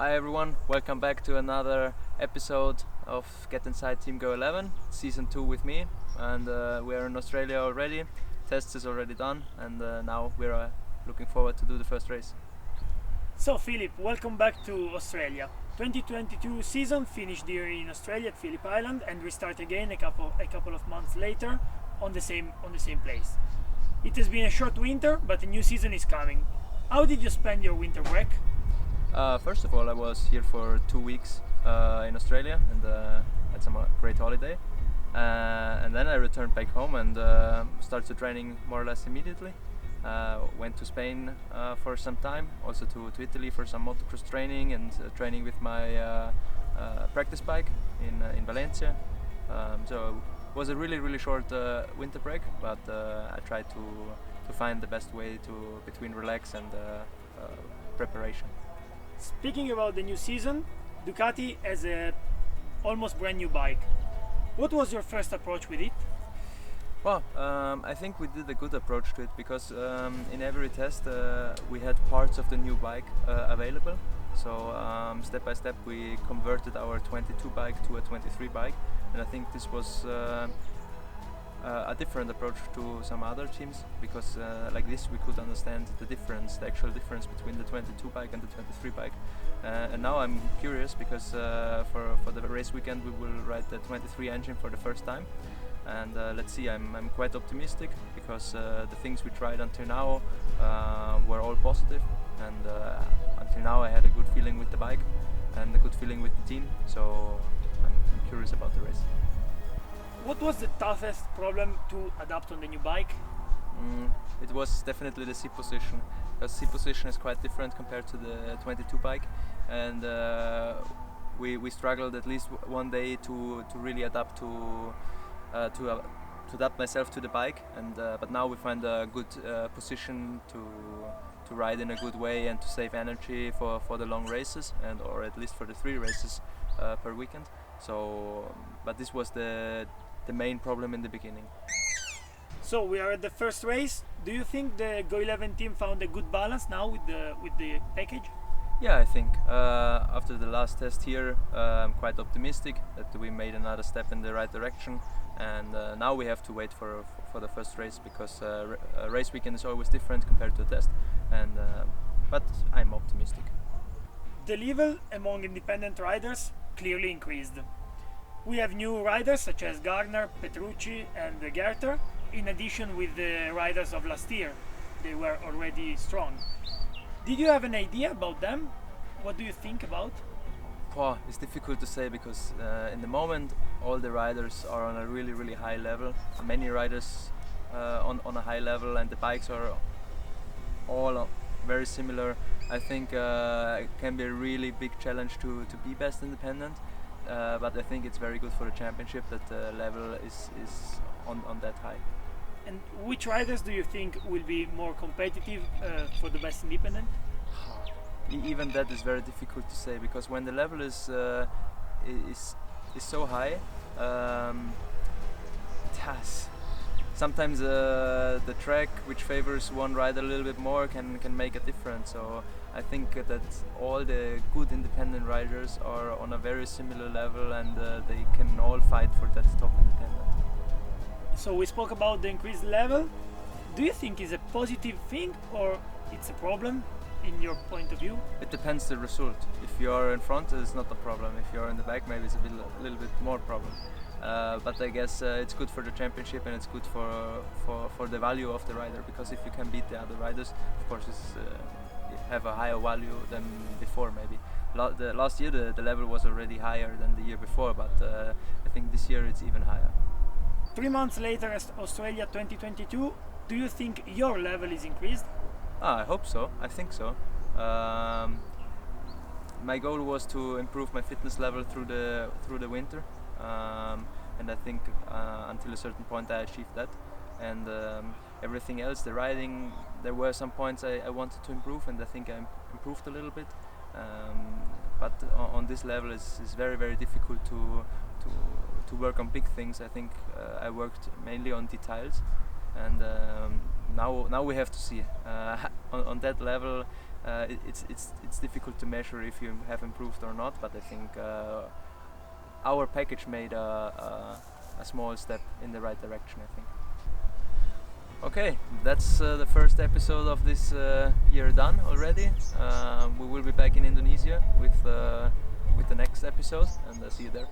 Hi everyone, welcome back to another episode of Get Inside Team Go 11, Season 2 with me, and we are in Australia already. Test is already done, and now we're looking forward to do the first race. So Philip, welcome back to Australia. 2022 season finished here in Australia at Phillip Island, and we start again a couple of months later on the same place. It has been a short winter, but a new season is coming. How did you spend your winter break? First of all, I was here for 2 weeks in Australia and had some great holiday. And then I returned back home and started training more or less immediately. Went to Spain for some time, also to Italy for some motocross training and training with my practice bike in Valencia. So it was a really short winter break, but I tried to find the best way between relax and preparation. Speaking about the new season, Ducati has a almost brand new bike. What was your first approach with it? Well, I think we did a good approach to it because in every test we had parts of the new bike available. So step by step we converted our 22 bike to a 23 bike, and I think this was a different approach to some other teams because like this we could understand the actual difference between the 22 bike and the 23 bike. And now I'm curious because for the race weekend we will ride the 23 engine for the first time. And let's see, I'm quite optimistic because the things we tried until now were all positive, and until now I had a good feeling with the bike and a good feeling with the team, so I'm curious about the race. What was the toughest problem to adapt on the new bike? It was definitely the seat position, because seat position is quite different compared to the 22 bike, and we struggled at least one day to really adapt to adapt myself to the bike, and but now we find a good position to ride in a good way and to save energy for the long races, and or at least for the 3 races per weekend. So, but this was the main problem in the beginning. So we are at the first race. Do you think the Go 11 team found a good balance now with the package? Yeah, I think after the last test here, I'm quite optimistic that we made another step in the right direction, and now we have to wait for the first race because a race weekend is always different compared to a test, and but I'm optimistic. The level among independent riders clearly increased. We have new riders such as Gardner, Petrucci and Gerter, in addition with the riders of last year. They were already strong. Did you have an idea about them? What do you think about? Oh, it's difficult to say because in the moment all the riders are on a really high level. Many riders on a high level, and the bikes are all very similar. I think it can be a really big challenge to be best independent, but I think it's very good for the championship that the level is on that high. And which riders do you think will be more competitive for the best independent? Even that is very difficult to say because when the level is so high, sometimes the track which favors one rider a little bit more can make a difference. So I think that all the good independent riders are on a very similar level, and they can all fight for that top independent. So we spoke about the increased level. Do you think it's a positive thing or it's a problem in your point of view? It depends the result. If you're in front, it's not a problem. If you're in the back, maybe it's a little bit more problem. But I guess it's good for the championship, and it's good for the value of the rider, because if you can beat the other riders, of course it's have a higher value than before maybe. Last year the level was already higher than the year before, but I think this year it's even higher. 3 months later as Australia 2022, do you think your level is increased? I hope so. I think so. My goal was to improve my fitness level through the winter, and I think until a certain point I achieved that. And everything else, the riding, there were some points I wanted to improve, and I think I improved a little bit. But on this level, it's very difficult to work on big things. I think I worked mainly on details, and now we have to see. on that level, it's difficult to measure if you have improved or not. But I think our package made a small step in the right direction, I think. Okay, that's the first episode of this year done already. We will be back in Indonesia with the next episode, and see you there.